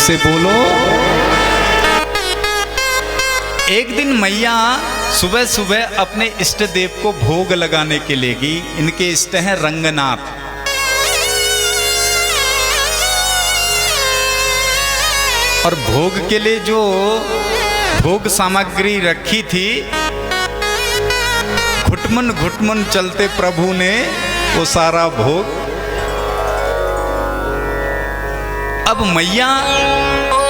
से बोलो। एक दिन मैया सुबह सुबह अपने इष्ट देव को भोग लगाने के लिए गई। इनके इष्ट हैं रंगनाथ। और भोग के लिए जो भोग सामग्री रखी थी, घुटमन घुटमन चलते प्रभु ने वो सारा भोग। अब मैया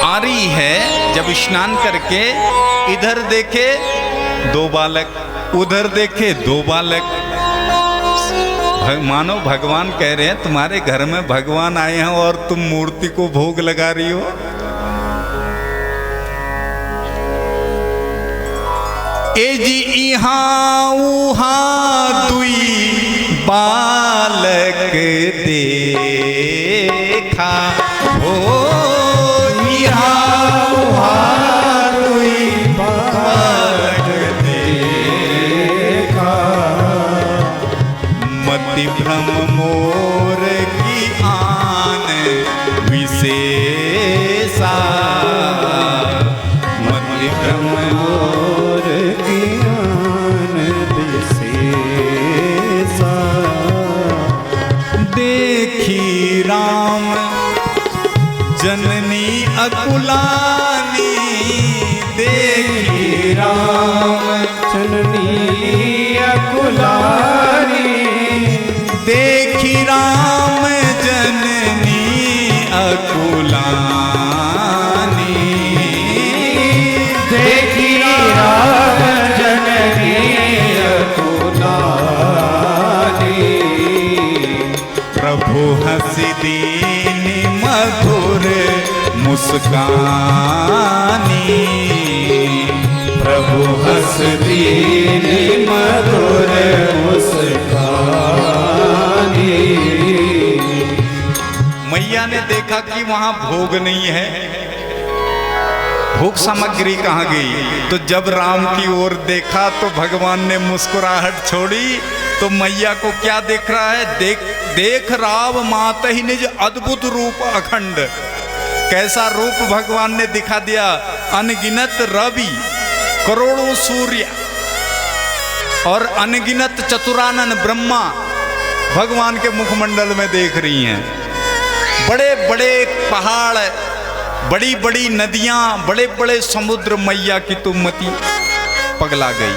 आ रही है, जब स्नान करके इधर देखे 2 बालक, उधर देखे 2 बालक। मानो भगवान कह रहे हैं तुम्हारे घर में भगवान आए हैं और तुम मूर्ति को भोग लगा रही हो। ए जी इहाँ उहाँ दुई बालक देखा हो, इहाँ उहाँ दुई बालक देखा। मति भ्रम मोर की आन विशेषा, मति भ्रम मोर की आन विशेषा। देखी राम जननी अकुलानी, देखी राम जननी अकुलानी, देखी राम जननी अकुलानी, देखी राम जननी अकुलानी। प्रभु हंसी दीन मधुर मुस्कानी, प्रभु हंस दीन मधुर मुस्कानी। मैया ने देखा कि वहां भोग नहीं है, भोग सामग्री कहाँ गई। तो जब राम की ओर देखा तो भगवान ने मुस्कुराहट छोड़ी। तो मैया को क्या देख रहा है, देख राव माता ही निज अद्भुत रूप अखंड। कैसा रूप भगवान ने दिखा दिया। अनगिनत रवि, करोड़ों सूर्य और अनगिनत चतुरानन ब्रह्मा भगवान के मुखमंडल में देख रही हैं। बड़े बड़े पहाड़, बड़ी बड़ी नदियां, बड़े बड़े समुद्र। मैया की तो मति पगला गई।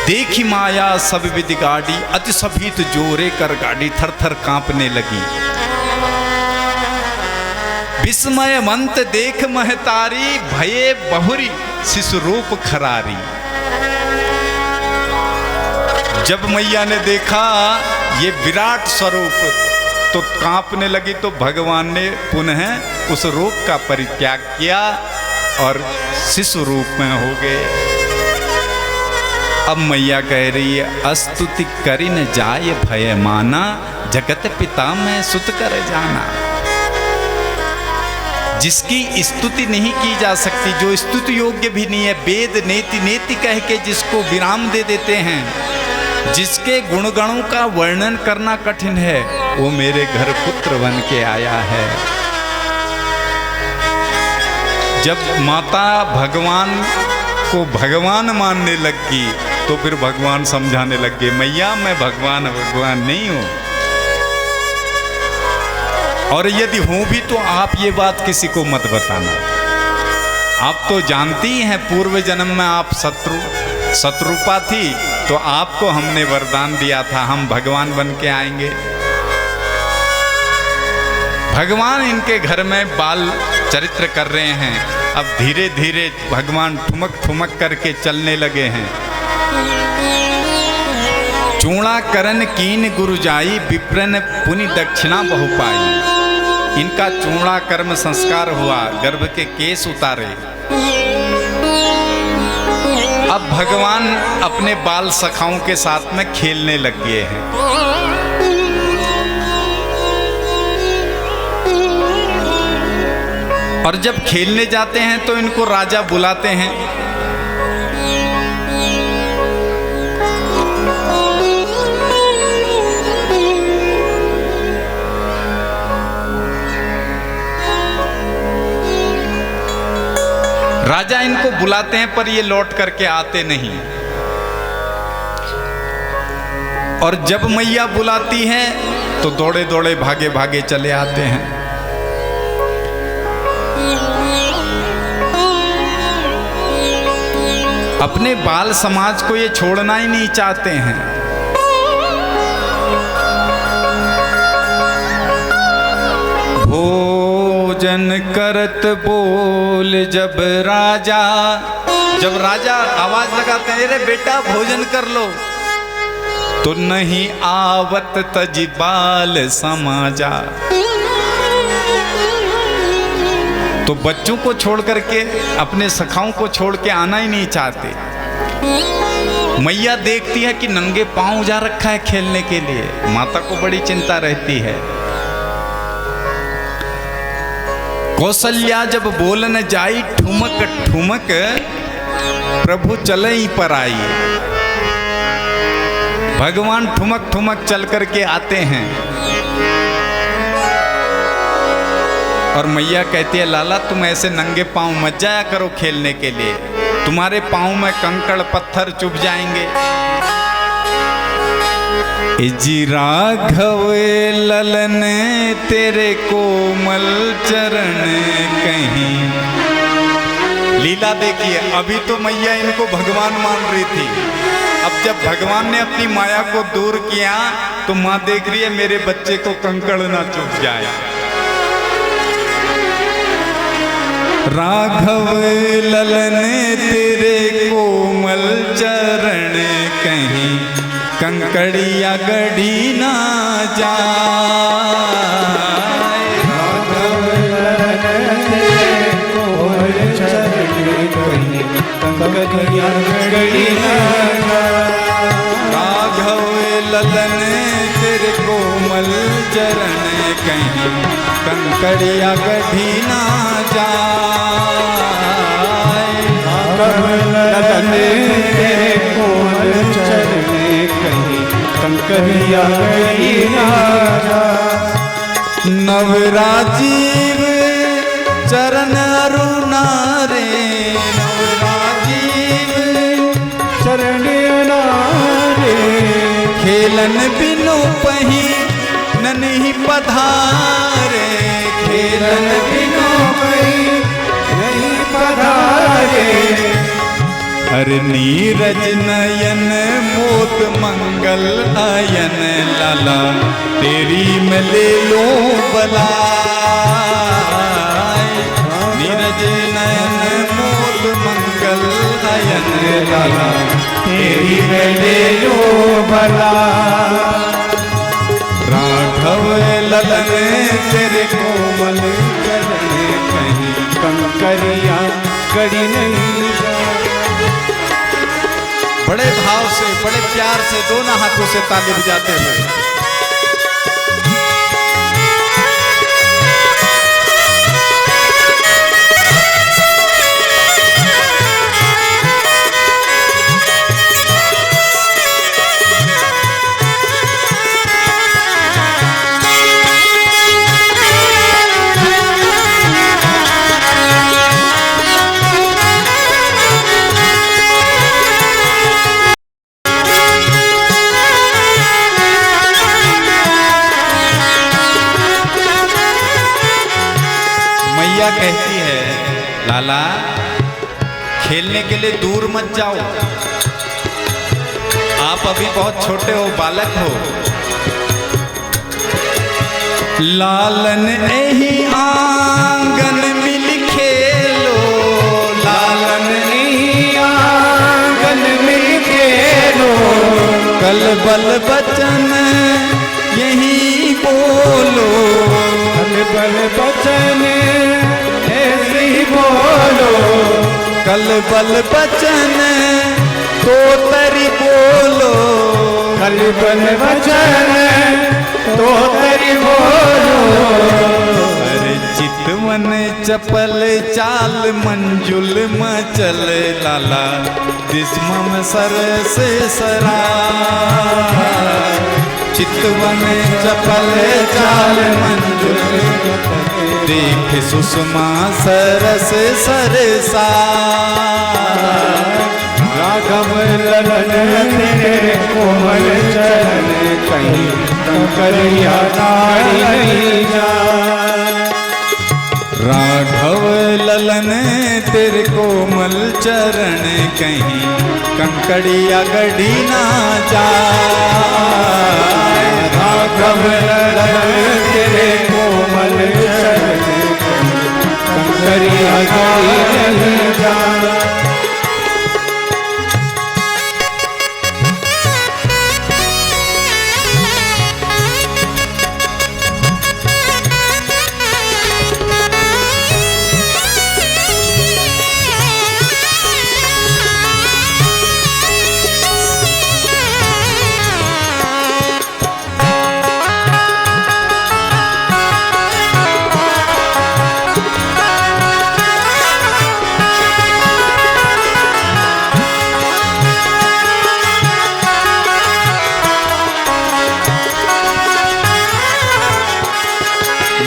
देखी माया सब विधि गाड़ी, अति सभीत जोरे कर गाड़ी थर थर कांपने लगी। विस्मय मंत देख महतारी, भये बहुरी शिशु रूप खरारी। जब मैया ने देखा ये विराट स्वरूप तो कांपने लगी। तो भगवान ने पुनः उस रूप का परित्याग किया और शिशु रूप में हो गए। अब मैया कह रही है अस्तुति करि न जाय भय माना, जगत पिता में सुत कर जाना। जिसकी स्तुति नहीं की जा सकती, जो स्तुति योग्य भी नहीं है, वेद नेति नेति कह के जिसको विराम दे देते हैं, जिसके गुणगणों का वर्णन करना कठिन है, वो मेरे घर पुत्र बन के आया है। जब माता भगवान को भगवान मानने लगी तो फिर भगवान समझाने लग गए, मैया मैं भगवान नहीं हूं, और यदि हूं भी तो आप ये बात किसी को मत बताना। आप तो जानती हैं पूर्व जन्म में आप शत्रुपा थी, तो आपको हमने वरदान दिया था हम भगवान बन के आएंगे। भगवान इनके घर में बाल चरित्र कर रहे हैं। अब धीरे धीरे भगवान ठुमक ठुमक करके चलने लगे हैं। चूड़ा करन कीन गुरु जाई, विप्रन पुनि दक्षिणा बहु पाई। इनका चूड़ा कर्म संस्कार हुआ, गर्भ के केस उतारे। अब भगवान अपने बाल सखाओं के साथ में खेलने लग गए हैं। और जब खेलने जाते हैं तो इनको राजा बुलाते हैं। राजा इनको बुलाते हैं पर ये लौट करके आते नहीं, और जब मैया बुलाती हैं तो दौड़े दौड़े भागे भागे चले आते हैं। अपने बाल समाज को ये छोड़ना ही नहीं चाहते हैं। भोजन करत बोल जब राजा आवाज लगाते हैं, अरे बेटा भोजन कर लो, तो नहीं आवत तजी बाल समाजा। तो बच्चों को छोड़ करके, अपने सखाओं को छोड़ के आना ही नहीं चाहते। मैया देखती है कि नंगे पांव जा रखा है खेलने के लिए, माता को बड़ी चिंता रहती है। कौशल्या जब बोलन जाई, ठुमक ठुमक प्रभु चले ही पर आई। भगवान ठुमक ठुमक चल करके आते हैं, और मैया कहती है लाला तुम ऐसे नंगे पांव मत जाया करो खेलने के लिए, तुम्हारे पांव में कंकड़ पत्थर चुभ जाएंगे। जी राघव ललन तेरे कोमल चरण कहीं। लीला देखिए, अभी तो मैया इनको भगवान मान रही थी, अब जब भगवान ने अपनी माया को दूर किया तो माँ देख रही है मेरे बच्चे को कंकड़ ना चुभ जाए। राघव ललन तेरे कोमल चरण कहीं, कंकड़िया गढ़ी ना जाए। राघव ललन तेरे कोमल चरण कहीं, कंकड़िया गढ़ी ना जाए। राघव ललन तेरे कोमल चरण कहीं, कंकड़िया गढ़ी ना जाए। राघव ललन तेरे कोमल चरण कहीं, कंकड़िया गढ़ी ना जाए। नवराजीव चरण अरुणा रे, नवराजीव चरण रे, खेलन बिनु पही नन्ही पधारे, खेलन बिनु पही नहीं पधारे। हर नीरज नयन मोत मंगल आयन, लाला तेरी मैं ले लो बला। नीरज नयन मोत मंगल आयन, लाला तेरी मैं ले लो बला। राघव ललन तेरे कोमल चरण कहीं, कंकड़िया गढ़ी नहीं जाए। बड़े भाव से बड़े प्यार से दोनों हाथों से ताली बजाते हुए कहती है लाला खेलने के लिए दूर मत जाओ, आप अभी बहुत छोटे हो, बालक हो। लालन यही आंगन मिल खेलो, लालन यही आंगन मिल खेलो। कल बल बचन यही बोलो, कल बल बचन ऐसे ही बोलो। कल बल बचन तो तरी बोलो, कल बल बचन तो तरी बोलो। अरे चितवन चपल चाल मंजुल मचल, लाला जिस्म सर से सरा। चितवन चपल चाल मंजुल देख सुषमा सरस सरसा। राघव ललन तेरे कोमल चरण कहीं कंकरिया नहीं जाए। राघव ललन तेरे कोमल चरण कहीं कंकड़िया गढ़ी ना जाए। राघव ललन तेरे कोमल चरण कहीं कंकरिया गढ़ी नहीं जाए।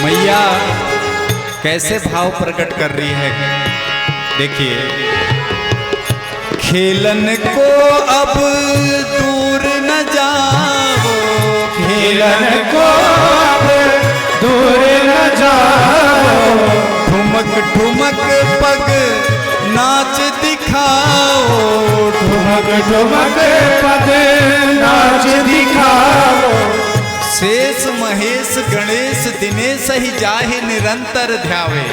मैया कैसे भाव प्रकट कर रही है, देखिए। खेलन को अब दूर न जाओ, खेलन को अब दूर न जाओ। ठुमक ठुमक पग नाच दिखाओ। ठुमक ठुमक पग नाच दिखाओ। शेष महेश गणेश दिनेश ही जाहि निरंतर ध्यावे।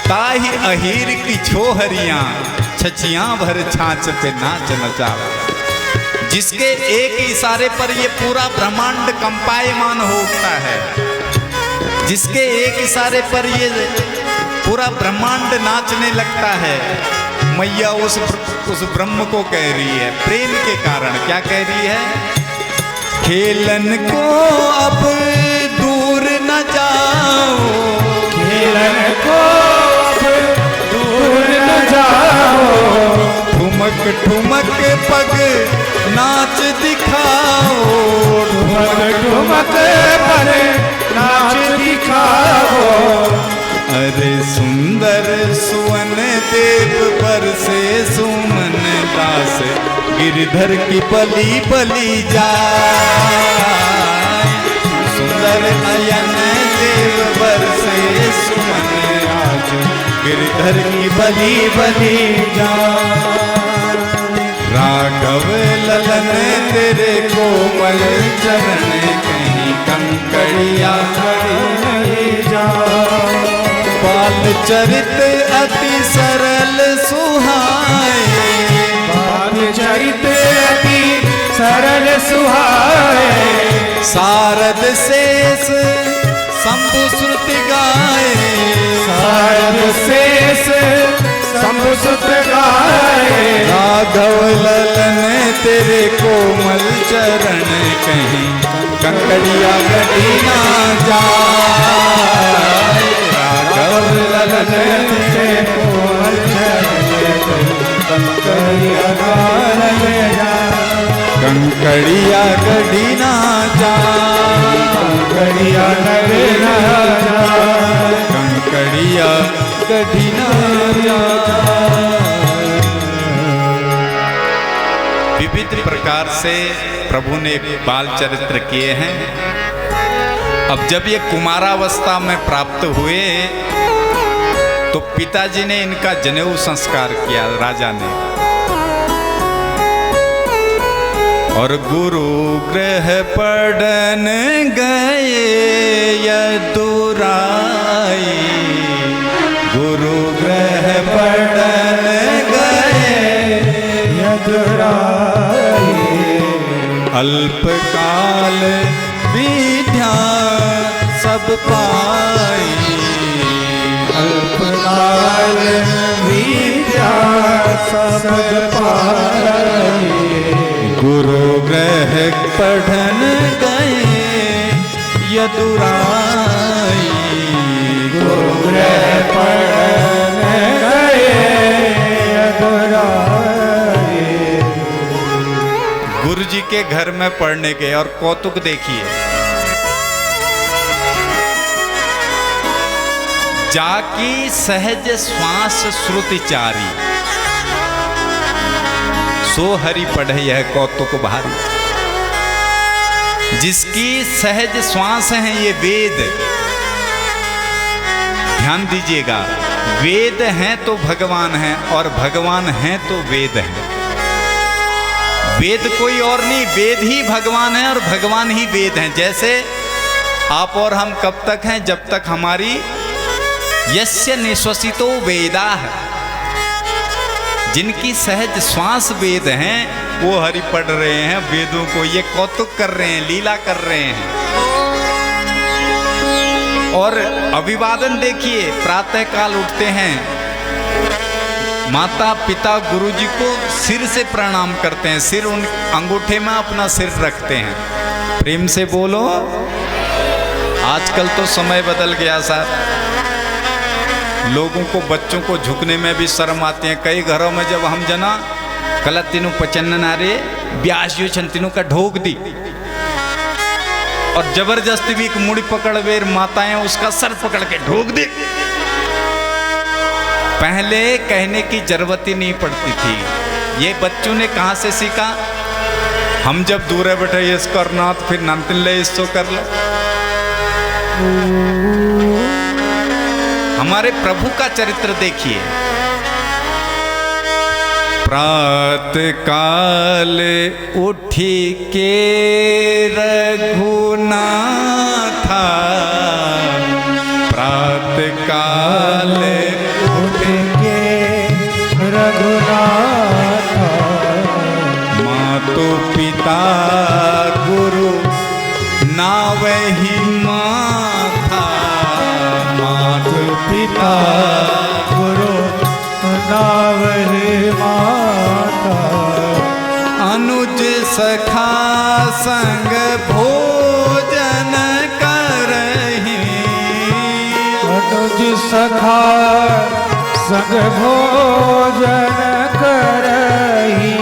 ताहि अहीर की छोहरियां छचियां भर छाछ पे नाच नचावे। जिसके एक इशारे पर ये पूरा ब्रह्मांड कंपायमान हो उठता है, जिसके एक इशारे पर ये पूरा ब्रह्मांड नाचने लगता है। मैया उस ब्रह्म को कह रही है प्रेम के कारण, क्या कह रही है? खेलन को अब दूर न जाओ। खेलन को अब दूर न जाओ। ठुमक ठुमक पग नाच दिखाओ। ठुमक ठुमक पग नाच दिखाओ। अरे सुंदर सुवन देव पर से सुमन दास गिरधर की बलि बलि जाए। सुंदर नयन देव पर से सुमन आज गिरधर की बलि बलि जाए। राघव ललन तेरे कोमल चरण कहीं कंकड़िया नहीं जाए। बाल चरित अति सरल सुहाए। बाल चरित अति सरल सुहाए। शारद शेष शंभु श्रुति गाए। शारद शेष शंभु सुत गाए। राघव ललन तेरे कोमल चरण कहीं कंकड़िया गढ़ी ना जाए। राघव ललन तेरे कोमल चरण कहीं कंकड़िया गढ़ी जाए। कंकड़िया गढ़ी ना जाए। कंकड़िया गढ़ी ना जाए। कंकड़िया गढ़ी ना जाए। विविध प्रकार से प्रभु ने बाल चरित्र किए हैं। अब जब ये कुमारावस्था में प्राप्त हुए तो पिताजी ने इनका जनेऊ संस्कार किया, राजा ने। और गुरु ग्रह पढ़न गए यदुराई। गुरु ग्रह पढ़न गए यदुराई। अल्पकाल विद्या सब पाई। अल्पकाल विद्या सब पाई। गुरु ग्रह पढ़न गए यदुराई। गुरु ग्रह पढ़न गए यदुराई। गुरु जी के घर में पढ़ने गए और कौतुक देखिए। जाकी सहज श्वास श्रुति चारी, सो हरि पढ़े यह कौतुक भारी। जिसकी सहज श्वास है ये वेद, ध्यान दीजिएगा, वेद हैं तो भगवान हैं और भगवान हैं तो वेद हैं। वेद कोई और नहीं, वेद ही भगवान है और भगवान ही वेद हैं। जैसे आप और हम कब तक हैं? जब तक हमारी यस्य निश्वसितो वेदाः, जिनकी सहज श्वास वेद हैं वो हरि पढ़ रहे हैं वेदों को, ये कौतुक कर रहे हैं, लीला कर रहे हैं। और अभिवादन देखिए, प्रातः काल उठते हैं, माता पिता गुरुजी को सिर से प्रणाम करते हैं, सिर उन अंगूठे में अपना सिर रखते हैं। प्रेम से बोलो। आजकल तो समय बदल गया साहब, लोगों को, बच्चों को झुकने में भी शर्म आती है। कई घरों में जब हम जना कल तीनों पचन नारे ब्यास जो छन तीनों का ढोक दी और जबरदस्ती भी एक मुड़ी पकड़ वेर माताएं उसका सर पकड़ के ढोक दी। पहले कहने की जरूरत ही नहीं पड़ती थी। ये बच्चों ने कहां से सीखा? हम जब दूर है बैठे ये करना तो फिर नंतिन ले इसको कर लो। हमारे प्रभु का चरित्र देखिए। प्रातः काल उठी के रघुनाथा, प्रातः काल उठ के रघुनाथा, मातो पिता गुरु नावहि माथा, मातु पिता गुरु नावहि माता, अनुज सखा संग भोजन करहि, अनुज सखा संग भोजन करहि,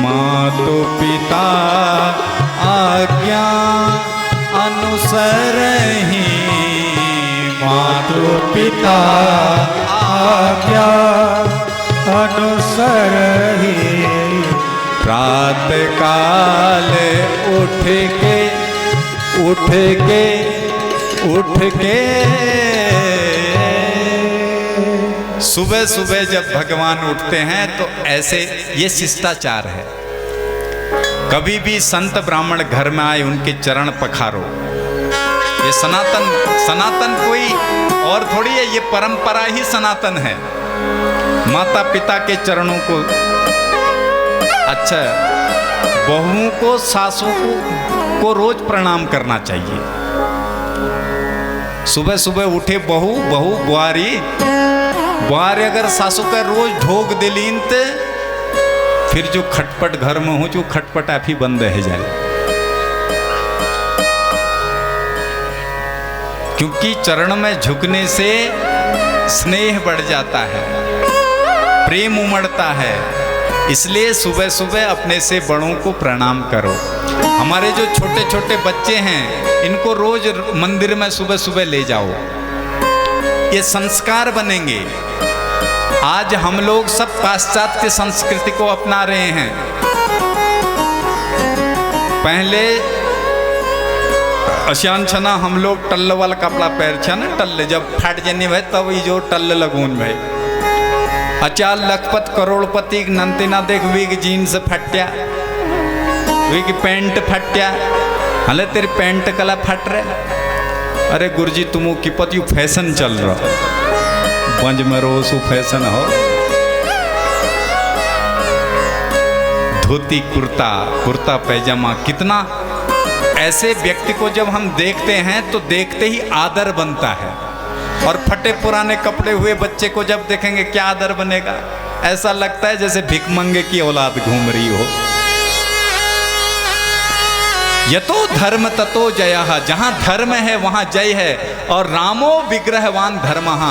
मातो पिता आज्ञा अनुसरहि, मातु पिता आज्ञा अनुसरहि, प्रातः काल उठ के सुबह सुबह जब भगवान उठते हैं तो ऐसे, ये शिष्टाचार है। कभी भी संत ब्राह्मण घर में आए उनके चरण पखारो। ये सनातन कोई और थोड़ी है, ये परंपरा ही सनातन है। माता पिता के चरणों को, अच्छा बहुओं को, सासों को रोज प्रणाम करना चाहिए। सुबह सुबह उठे बहू बुआरी अगर सासू का रोज ढोक दिलीन ते फिर जो खटपट घर में हो, जो खटपट आप ही बंद रह जाए। क्योंकि चरण में झुकने से स्नेह बढ़ जाता है, प्रेम उमड़ता है। इसलिए सुबह सुबह अपने से बड़ों को प्रणाम करो। हमारे जो छोटे छोटे बच्चे हैं इनको रोज मंदिर में सुबह सुबह ले जाओ, ये संस्कार बनेंगे। आज हम लोग सब पाश्चात्य संस्कृति को अपना रहे हैं। पहले अशान छना हम लोग टल्ल वाला कपड़ा पहन छन, टल्ल जब फट जनी भाई तब ये जो टल्ल लगून भाई। अचार लखपत करोड़पति नंतिना देख वीग जीन्स फट्या, वीग पैंट फट्या, हले तेरी पैंट कला फट रहे। अरे गुरुजी तुम की पति फैशन चल रहा, बंज में रोसु फैशन हो। धोती कुर्ता पैजामा, कितना ऐसे व्यक्ति को जब हम देखते हैं तो देखते ही आदर बनता है। और फटे पुराने कपड़े हुए बच्चे को जब देखेंगे क्या आदर बनेगा? ऐसा लगता है जैसे भिखमंगे की औलाद घूम रही हो। यतो धर्म ततो जयः, जहां धर्म है वहां जय है। और रामो विग्रहवान धर्मः,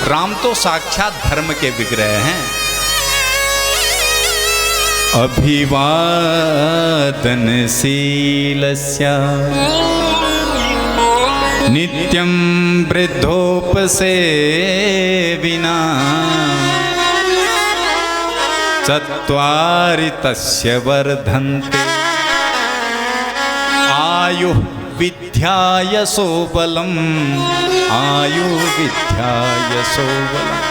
राम तो साक्षात धर्म के विग्रह हैं। अभिवादनशीलस्य नित्यं वृद्धोपसेविना चत्वारि तस्य वर्धन्ते आयुः विद्यायसो बलम् आयु विद्यायसो बलम्।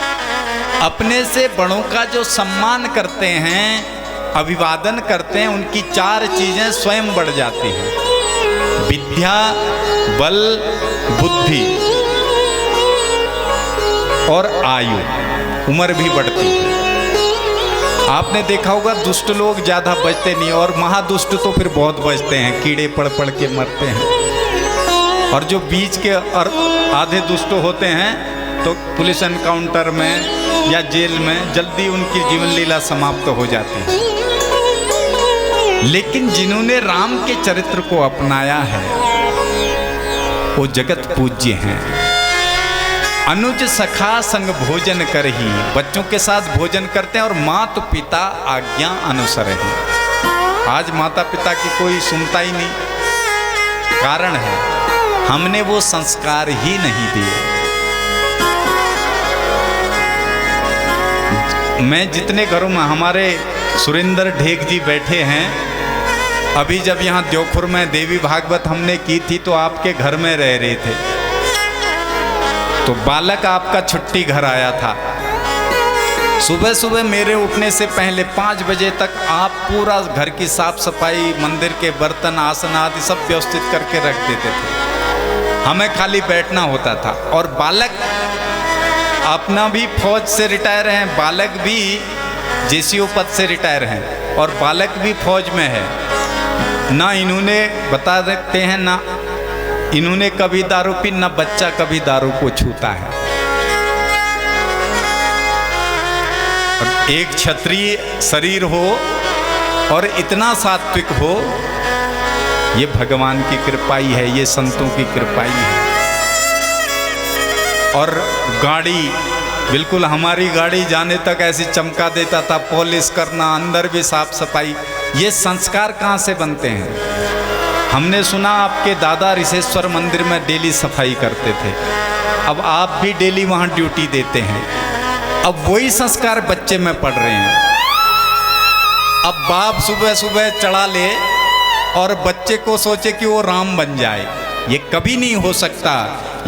अपने से बड़ों का जो सम्मान करते हैं, अभिवादन करते हैं, उनकी चार चीजें स्वयं बढ़ जाती हैं। विद्या, बल, बुद्धि और आयु, उम्र भी बढ़ती है। आपने देखा होगा दुष्ट लोग ज्यादा बचते नहीं, और महादुष्ट तो फिर बहुत बचते हैं, कीड़े पड़ पड़ के मरते हैं। और जो बीच के और आधे दुष्ट होते हैं तो पुलिस एनकाउंटर में या जेल में जल्दी उनकी जीवन लीला समाप्त हो जाती है। लेकिन जिन्होंने राम के चरित्र को अपनाया है वो जगत पूज्य हैं। अनुज सखा संग भोजन कर ही, बच्चों के साथ भोजन करते हैं और माता पिता आज्ञा अनुसार ही। आज माता पिता की कोई सुनता ही नहीं, कारण है हमने वो संस्कार ही नहीं दिए। मैं जितने घरों में, हमारे सुरेंद्र ढेक जी बैठे हैं, अभी जब यहाँ द्योखुर में देवी भागवत हमने की थी तो आपके घर में रह रहे थे, तो बालक आपका छुट्टी घर आया था। सुबह सुबह मेरे उठने से पहले 5 बजे तक आप पूरा घर की साफ सफाई, मंदिर के बर्तन आसन आदि सब व्यवस्थित करके रख देते थे, हमें खाली बैठना होता था। और बालक अपना भी फौज से रिटायर हैं, बालक भी जेसीओ पद से रिटायर हैं, और बालक भी फौज में है। ना इन्होंने बता देते हैं, ना इन्होंने कभी दारू पी, ना बच्चा कभी दारू को छूता है। एक क्षत्रिय शरीर हो और इतना सात्विक हो, ये भगवान की कृपा ही है, ये संतों की कृपा ही है। और गाड़ी बिल्कुल, हमारी गाड़ी जाने तक ऐसी चमका देता था, पॉलिश करना, अंदर भी साफ सफाई। ये संस्कार कहाँ से बनते हैं? हमने सुना आपके दादा रिसेश्वर मंदिर में डेली सफाई करते थे, अब आप भी डेली वहाँ ड्यूटी देते हैं। अब वही संस्कार बच्चे में पड़ रहे हैं। अब बाप सुबह सुबह चढ़ा ले और बच्चे को सोचे कि वो राम बन जाए, ये कभी नहीं हो सकता।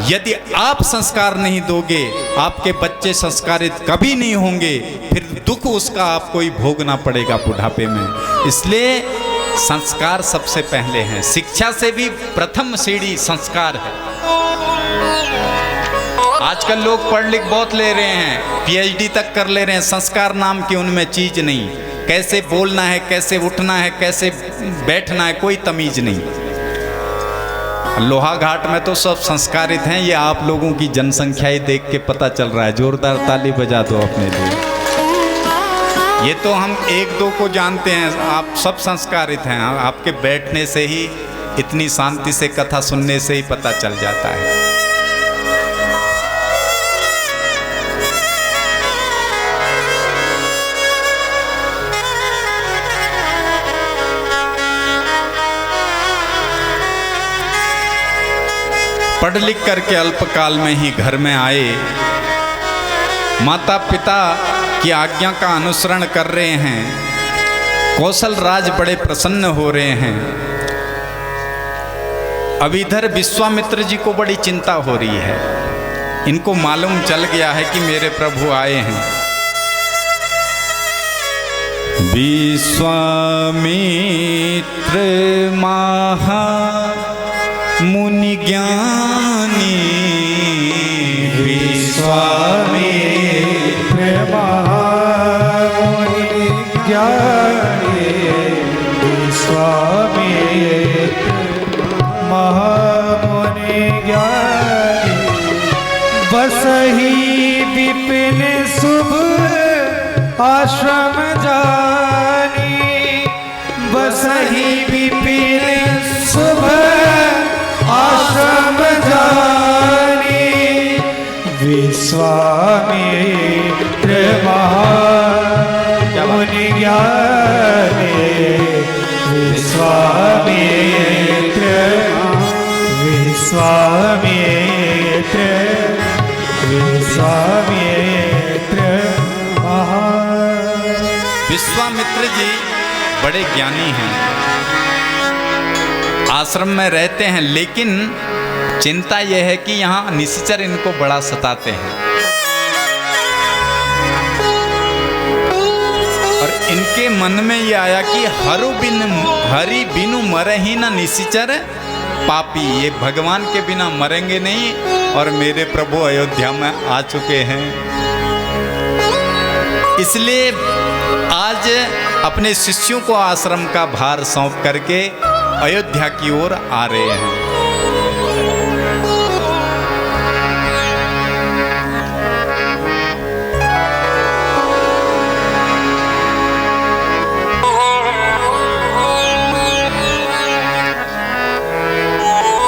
यदि आप संस्कार नहीं दोगे, आपके बच्चे संस्कारित कभी नहीं होंगे, फिर दुख उसका आपको ही भोगना पड़ेगा बुढ़ापे में। इसलिए संस्कार सबसे पहले हैं। शिक्षा से भी प्रथम सीढ़ी संस्कार है। आजकल लोग पढ़ लिख बहुत ले रहे हैं, पीएचडी तक कर ले रहे हैं, संस्कार नाम की उनमें चीज नहीं। कैसे बोलना है, कैसे उठना है, कैसे बैठना है, कोई तमीज नहीं। लोहा घाट में तो सब संस्कारित हैं, ये आप लोगों की जनसंख्या ही देख के पता चल रहा है। जोरदार ताली बजा दो अपने लिए। ये तो हम एक दो को जानते हैं, आप सब संस्कारित हैं। आपके बैठने से ही, इतनी शांति से कथा सुनने से ही पता चल जाता है। पढ़ लिख करके अल्पकाल में ही घर में आए, माता पिता की आज्ञा का अनुसरण कर रहे हैं। कौशल राज बड़े प्रसन्न हो रहे हैं। अब इधर विश्वामित्र जी को बड़ी चिंता हो रही है। इनको मालूम चल गया है कि मेरे प्रभु आए हैं। विश्वामित्र महा मुनि ज्ञानी, विश्वामित्र महामुनि ज्ञानी, विश्वामित्र महामुनि ज्ञानी, बसहि विपिन शुभ आश्रम जानी, बसहि विपिन शुभ आश्रम जानी, विश्वामित्र महामुनि ज्ञानी, विश्वामित्र विश्वामित्र जी बड़े ज्ञानी हैं, आश्रम में रहते हैं, लेकिन चिंता यह है कि यहाँ निश्चर इनको बड़ा सताते हैं और इनके मन में ये आया कि हरि बिनु मरहि न निश्चर पापी, ये भगवान के बिना मरेंगे नहीं और मेरे प्रभु अयोध्या में आ चुके हैं, इसलिए आज अपने शिष्यों को आश्रम का भार सौंप करके अयोध्या की ओर आ रहे हैं।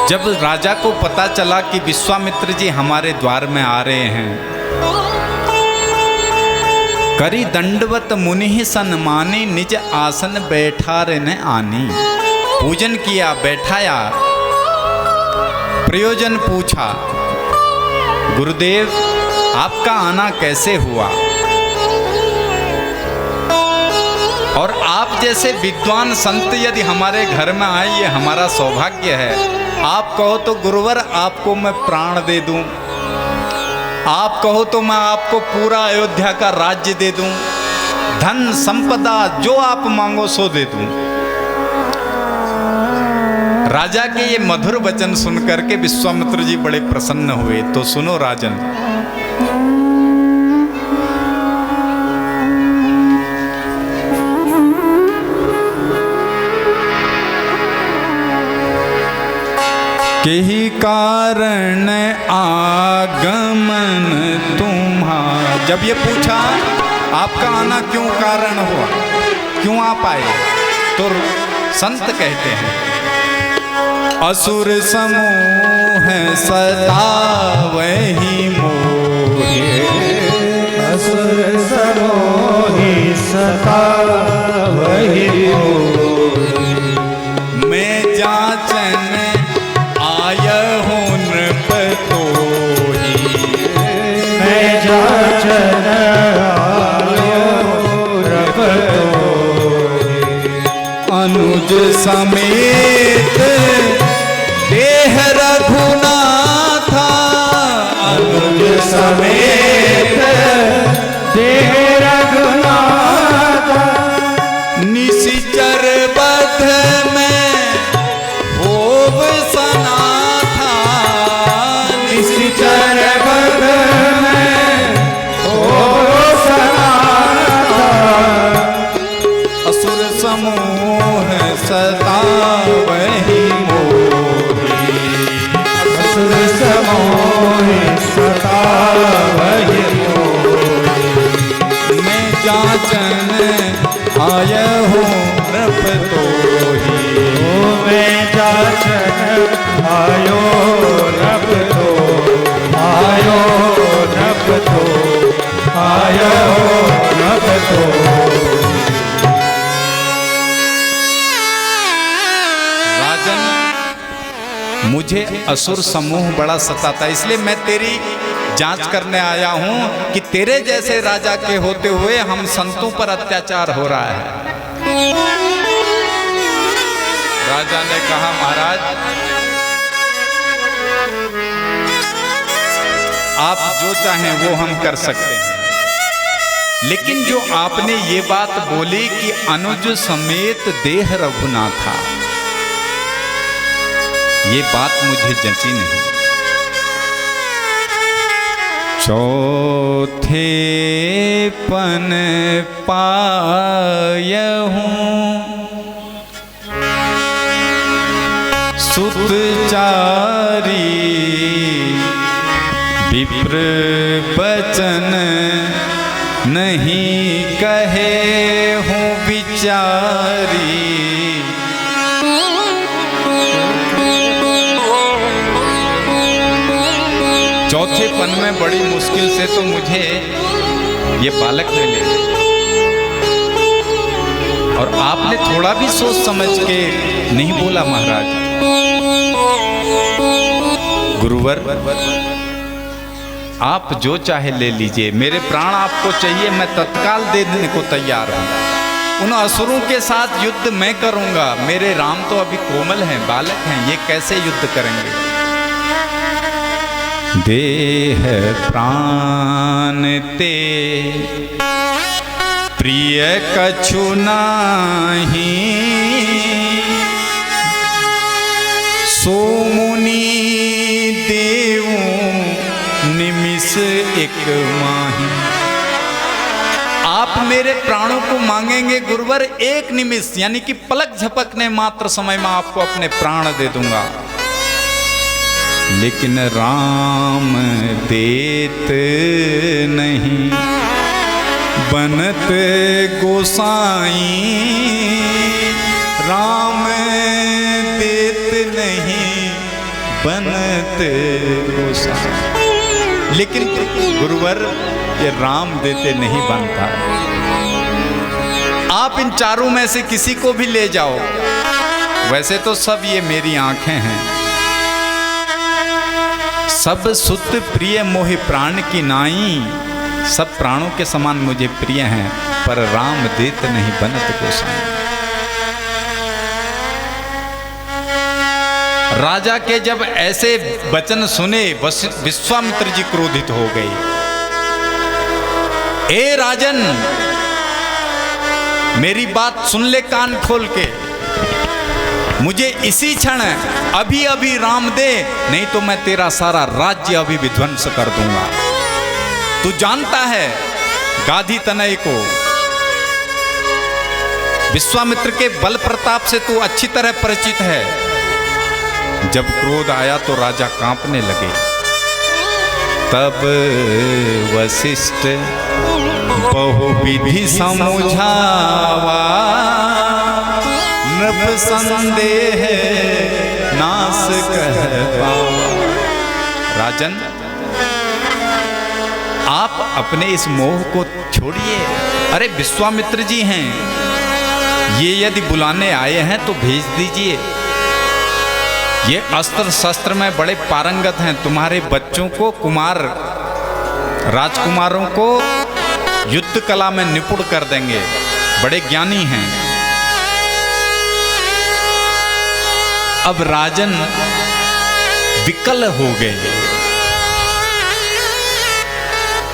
जब राजा को पता चला कि विश्वामित्र जी हमारे द्वार में आ रहे हैं, करी दंडवत मुनि सन्मानी निज आसन बैठार न आनी, पूजन किया, बैठाया, प्रयोजन पूछा, गुरुदेव आपका आना कैसे हुआ, और आप जैसे विद्वान संत यदि हमारे घर में आए ये हमारा सौभाग्य है। आप कहो तो गुरुवर आपको मैं प्राण दे दूं, आप कहो तो मैं आपको पूरा अयोध्या का राज्य दे दूं, धन संपदा जो आप मांगो सो दे दूं। राजा के ये मधुर वचन सुन करके विश्वामित्र जी बड़े प्रसन्न हुए। तो सुनो राजन, केहि कारण आगमन तुम्हारा, जब ये पूछा आपका आना क्यों कारण हुआ, क्यों आप आए, तो संत कहते हैं असुर समूह सतावहि मोहि, असुर समूह सतावहि मोहि, मैं जाचन आयहु नृप तोहि, मैं जाचन आयहु नृप तोहि, अनुज समेत देह रघुनाथा, अनुज समेत देह रघुनाथा, निशिचर बध में होव सनाथा, निशिचर बध में होव सनाथा, असुर समूह सतावहि मोहि, असुर समूह सतावहि मोहि, मैं जाचन आयहु नृप तोहि, मैं जाचन आयो नृप तो, आयो नृप तो, आयो नृप तो। राजन, मुझे असुर समूह बड़ा सताता, इसलिए मैं तेरी जांच करने आया हूं कि तेरे जैसे राजा के होते हुए हम संतों पर अत्याचार हो रहा है। राजा ने कहा महाराज आप जो चाहें वो हम कर सकते हैं, लेकिन जो आपने ये बात बोली कि अनुज समेत देह रघुनाथा, ये बात मुझे जंची नहीं। चौथे पन पायहूं सुतचारी, विप्र बचन नहीं कहे हूँ विचारी, चौथे पन में बड़ी मुश्किल से तो मुझे ये बालक मिले, और आपने थोड़ा भी सोच समझ के नहीं बोला महाराज। गुरुवर आप जो चाहे ले लीजिए, मेरे प्राण आपको चाहिए, मैं तत्काल दे देने को तैयार हूं। उन असुरों के साथ युद्ध मैं करूंगा। मेरे राम तो अभी कोमल हैं, बालक हैं, ये कैसे युद्ध करेंगे। देह प्राण ते प्रिय कछु नाही, सो मुनि देवो निमिष एक माही। आप मेरे प्राणों को मांगेंगे गुरुवर, एक निमिष यानी कि पलक झपकने मात्र समय में आपको अपने प्राण दे दूंगा। लेकिन राम देत नहीं, बनत गोसाई। राम देत नहीं, बनत गोसाई। लेकिन गुरुवर ये राम देते नहीं बनता। आप इन चारों में से किसी को भी ले जाओ, वैसे तो सब ये मेरी आंखें हैं। सब सुत प्रिय मोहि प्राण की नाई, सब प्राणों के समान मुझे प्रिय हैं, पर राम देत नहीं बनत गोसाई। राजा के जब ऐसे वचन सुने विश्वामित्र जी क्रोधित हो गए। ए राजन, मेरी बात सुन ले कान खोल के। मुझे इसी क्षण अभी अभी राम दे, नहीं तो मैं तेरा सारा राज्य अभी विध्वंस कर दूंगा। तू जानता है गाधी तनय को, विश्वामित्र के बल प्रताप से तू अच्छी तरह परिचित है। जब क्रोध आया तो राजा कांपने लगे। तब वशिष्ठ बहुविधि समझावा, नृप संदेह नाश कहवा। राजन, आप अपने इस मोह को छोड़िए। अरे विश्वामित्र जी हैं, ये यदि बुलाने आए हैं तो भेज दीजिए। ये अस्त्र शस्त्र में बड़े पारंगत हैं। तुम्हारे बच्चों को, कुमार राजकुमारों को युद्ध कला में निपुण कर देंगे, बड़े ज्ञानी हैं। अब राजन विकल हो गए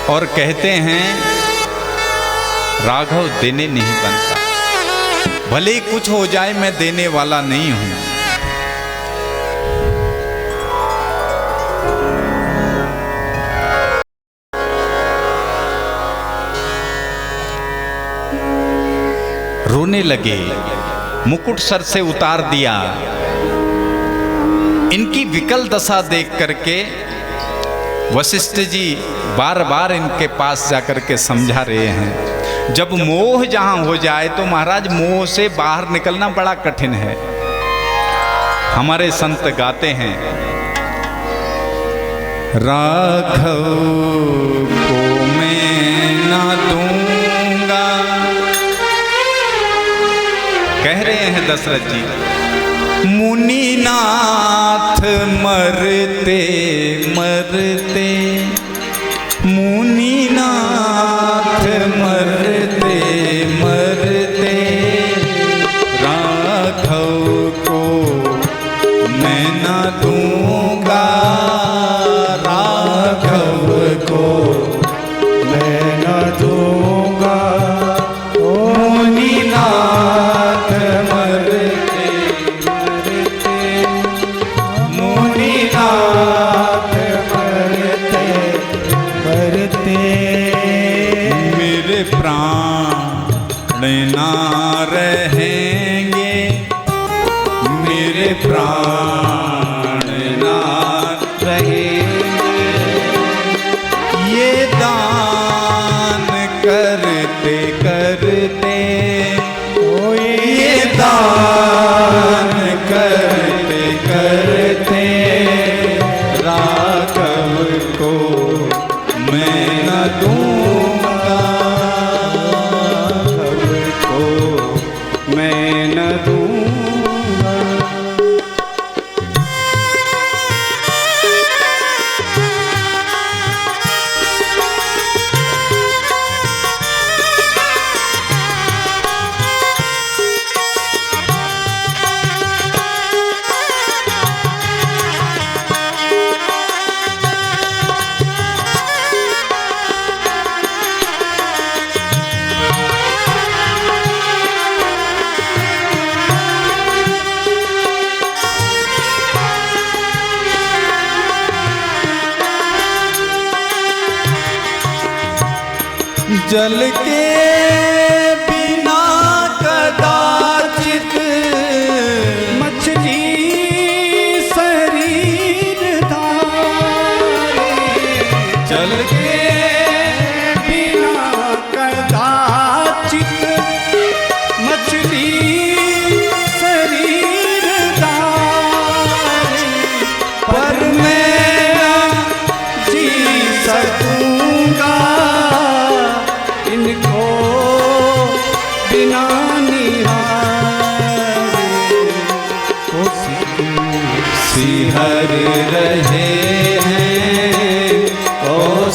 और कहते हैं राघव देने नहीं बनता, भले ही कुछ हो जाए मैं देने वाला नहीं हूं। रोने लगे, मुकुट सर से उतार दिया। इनकी विकल दशा देख करके वशिष्ठ जी बार बार इनके पास जाकर के समझा रहे हैं। जब मोह जहां हो जाए तो महाराज मोह से बाहर निकलना बड़ा कठिन है। हमारे संत गाते हैं, राघव को मैं ना दूंगा। कह रहे हैं दशरथ जी, मुनिनाथ मरते मरते, मुनिनाथ मरते मरते, राघव को मैं ना दूंगा। राघव को मैं न दूंगा। मुनिनाथ मरते मरते, मुनिनाथ मरते मरते, मेरे प्राण ना रहेंगे, मेरे प्राण ना रहेंगे। ये दान करते करते, ये दान करते करते, राघव को मैं न दूंगा। राघव को मैं न दूंगा। जल के बिना कदाचित मछली शरीर धारे, जल के बिना कदाचित मछली शरीर धारे, पर मैं जी सकूंगा इनको बिना निहारे। सिहर रहे हैं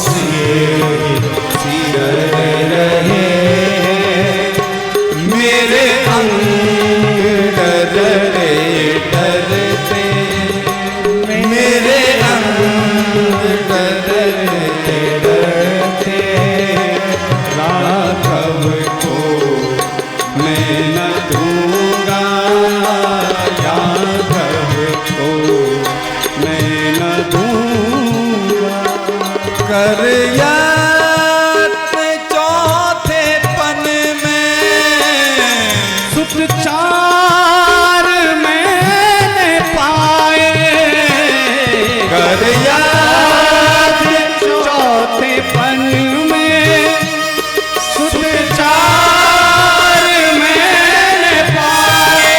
सिहर रहे मेरे अंग डरते डरते, मेरे अंग डरते डरते, राघव को मैं न दूंगा, राघव को मैं न दूंगा। कर चौथे पन में सुत चार मैंने पाए, कर चौथे पन में सुत चार मैंने पाए,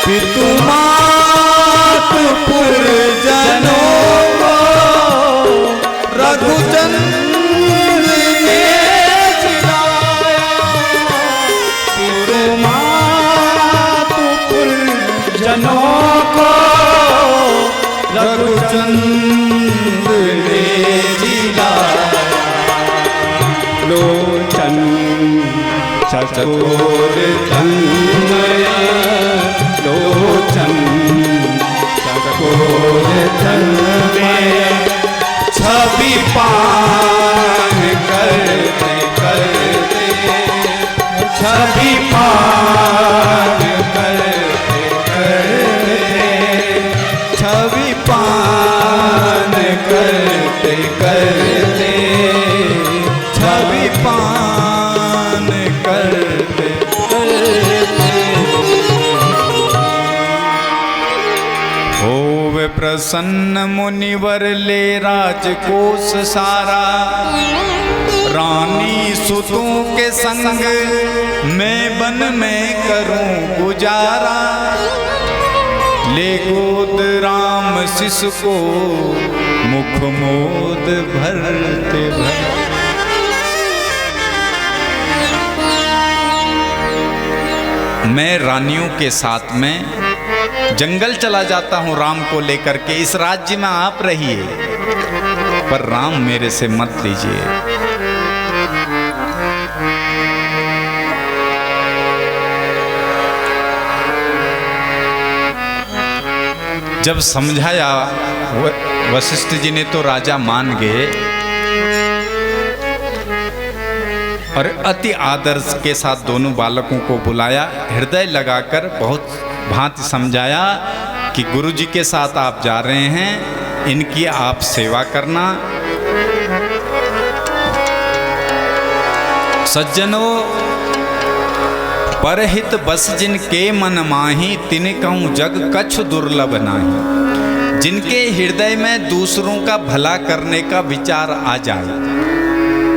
पितु मात पुरजनों को रघुचंद्र ने जिलाया। पितु मातु पुरजनों को रघुचंद्र ने जिलाया। लोचन चकोर तन्मय, लोचन चकोर तन्मय, छवि पान करते करते, छवि पान करते करते, छवि पान करते करते, छवि पान करते करते, होवे प्रसन्न मुनिवर ले राजकोष सारा, रानी सुतों के संग मैं वन में करूं गुजारा, ले गोद राम शिशु को मुख मोद भरते भर। मैं रानियों के साथ में जंगल चला जाता हूं राम को लेकर के, इस राज्य में आप रहिए पर राम मेरे से मत लीजिए। जब समझाया वशिष्ठ जी ने तो राजा मान गए और अति आदर के साथ दोनों बालकों को बुलाया, हृदय लगाकर बहुत भांति समझाया कि गुरु जी के साथ आप जा रहे हैं, इनकी आप सेवा करना। सज्जनों, परहित बस जिनके मन माही, तिन कहूँ जग कछु दुर्लभ नाही। जिनके हृदय में दूसरों का भला करने का विचार आ जाए,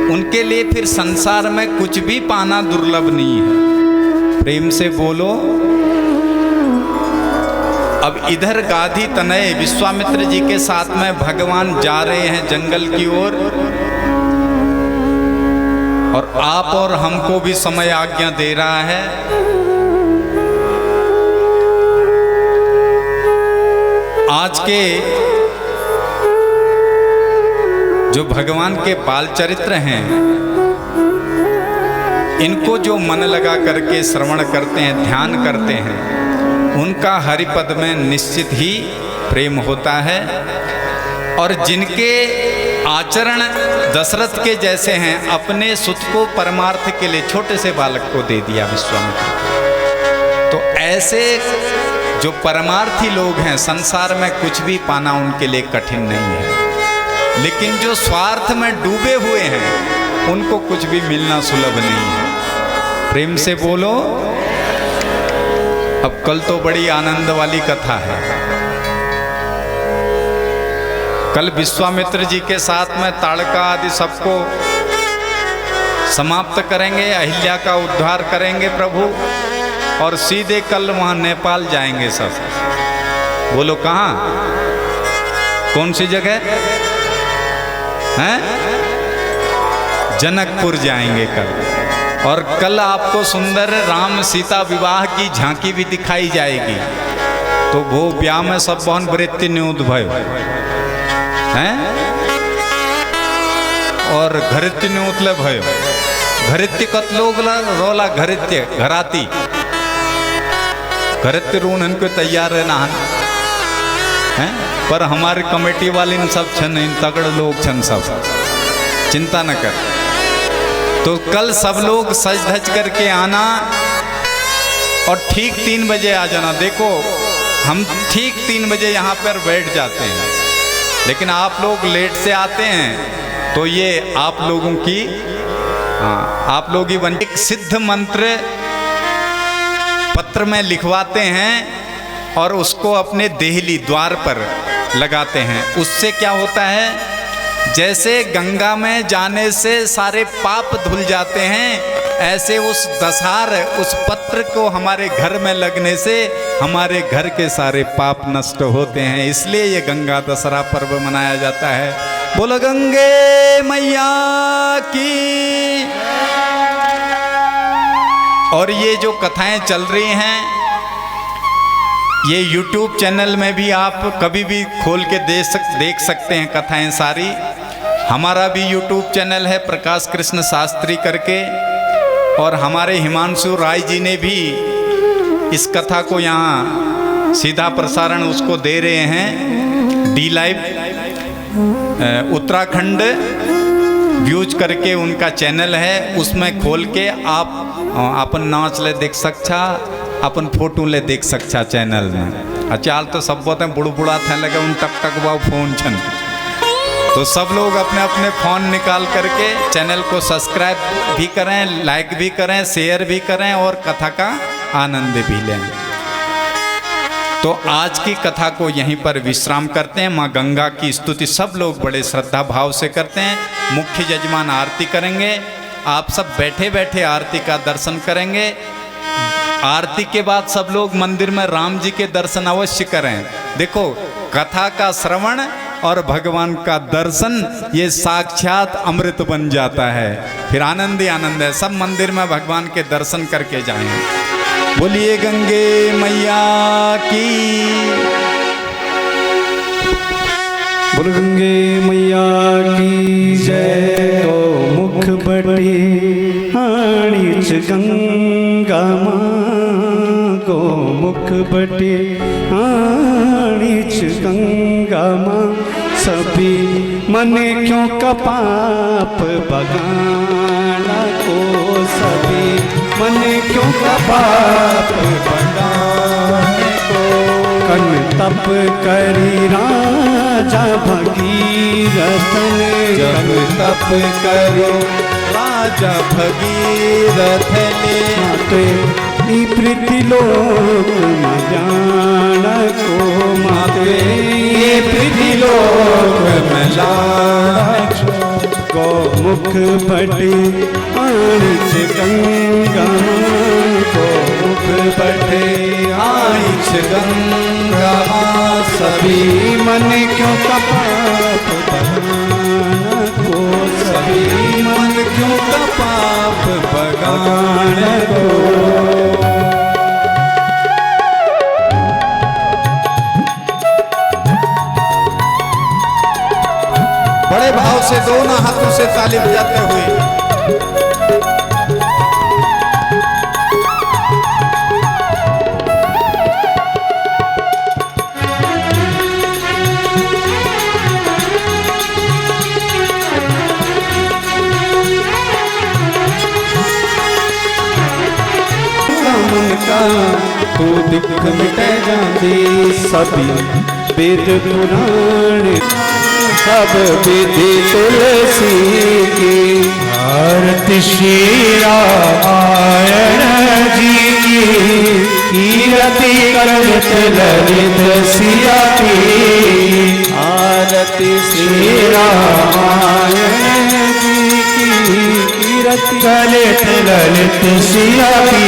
उनके लिए फिर संसार में कुछ भी पाना दुर्लभ नहीं है। प्रेम से बोलो। अब इधर गाधी तनय विश्वामित्र जी के साथ में भगवान जा रहे हैं जंगल की ओर, और आप और हमको भी समय आज्ञा दे रहा है। आज के जो भगवान के बाल चरित्र हैं, इनको जो मन लगा करके श्रवण करते हैं, ध्यान करते हैं, उनका हरिपद में निश्चित ही प्रेम होता है। और जिनके आचरण दशरथ के जैसे हैं, अपने सुत को परमार्थ के लिए छोटे से बालक को दे दिया विश्वामित्र। तो ऐसे जो परमार्थी लोग हैं, संसार में कुछ भी पाना उनके लिए कठिन नहीं है। लेकिन जो स्वार्थ में डूबे हुए हैं, उनको कुछ भी मिलना सुलभ नहीं है। प्रेम से बोलो। अब कल तो बड़ी आनंद वाली कथा है। कल विश्वामित्र जी के साथ में ताड़का आदि सबको समाप्त करेंगे, अहिल्या का उद्धार करेंगे प्रभु, और सीधे कल वहां नेपाल जाएंगे सब। बोलो कहाँ, कौन सी जगह हैं? जनकपुर जाएंगे कल। और कल आपको सुंदर राम सीता विवाह की झांकी भी दिखाई जाएगी। तो वो ब्याह में सब बहन वृत्ति न्यूद भयो हैं, और घरित्य न्यूतले भयो। घरित्य कतलोग रोला घरित्य घराती घरित्य रून इनको तैयार है नहान हैं। पर हमारी कमेटी वाले इन सब छन, इन तगड़ लोग छन सब, चिंता न कर। तो कल सब लोग सज धज करके आना और ठीक 3 बजे आ जाना। देखो हम ठीक 3 बजे यहाँ पर बैठ जाते हैं, लेकिन आप लोग लेट से आते हैं तो ये आप लोगों की, हाँ आप लोग ही बन। एक सिद्ध मंत्र पत्र में लिखवाते हैं और उसको अपने देहली द्वार पर लगाते हैं। उससे क्या होता है, जैसे गंगा में जाने से सारे पाप धुल जाते हैं, ऐसे उस दशहार उस पत्र को हमारे घर में लगने से हमारे घर के सारे पाप नष्ट होते हैं। इसलिए ये गंगा दशहरा पर्व मनाया जाता है। बोलो गंगे मैया की। और ये जो कथाएं चल रही हैं, ये YouTube चैनल में भी आप कभी भी खोल के देख सकते हैं कथाएं सारी। हमारा भी YouTube चैनल है प्रकाश कृष्ण शास्त्री करके, और हमारे हिमांशु राय जी ने भी इस कथा को यहाँ सीधा प्रसारण उसको दे रहे हैं। डी लाइव उत्तराखंड व्यूज करके उनका चैनल है, उसमें खोल के आप अपन नाच ले देख सकछा, अपन फोटो ले देख सकछा चैनल में। अचाल तो सब बहुत बुड़ बुड़ा थे लगे उन टक टक बाव फोन छन। तो सब लोग अपने अपने फ़ोन निकाल करके चैनल को सब्सक्राइब भी करें, लाइक भी करें, शेयर भी करें और कथा का आनंद भी लें। तो आज की कथा को यहीं पर विश्राम करते हैं। माँ गंगा की स्तुति सब लोग बड़े श्रद्धा भाव से करते हैं। मुख्य यजमान आरती करेंगे, आप सब बैठे बैठे आरती का दर्शन करेंगे। आरती के बाद सब लोग मंदिर में राम जी के दर्शन अवश्य करें। देखो कथा का श्रवण और भगवान का दर्शन ये साक्षात अमृत बन जाता है, फिर आनंद ही आनंद है। सब मंदिर में भगवान के दर्शन करके जाएं। बोलिए गंगे मैया की। बोल गंगे मैया की जय। ओ मुख बटी आणिच गंगा माँ गो मुख बटी आणिच गंगा माँ। सभी मन क्यों कपाप बगाना को, सभी मन क्यों कपाप बगाने को। कन तप करी राजा भगीरथ ने, जब तप करो राजा भगीरथ ने। माते ई पृथ्वीलोक में जान को, माते ये पृथ्वीलोक में लाज गो मुख बटी आणिच गंगा गो मुख बटी आइच गंगा माँ। सभी मन क्यों कपाप बगाना को, सभी मन क्यों कपाप बगाने को। बड़े भाव से दोनों हाथों से ताली बजाते हुए तो दिख मिटे जाते सभी वेद पुराण, सब विधि तुलसी की आरती श्री रामायण जी की कीरति ललित ललित सिया की आरती श्री रामायण जी की कीरति ललित ललित सिया की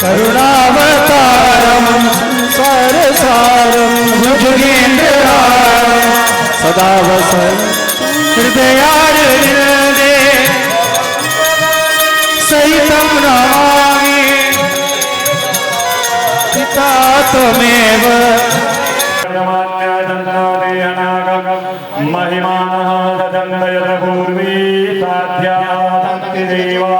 करुणावतारम संसार सारम भुजगेन्द्रहारम सदा वसन हृदयारविंदे सहितं नमामि पिता त्वमेव महिमानः ददन्तयत पूर्वी साध्या देवा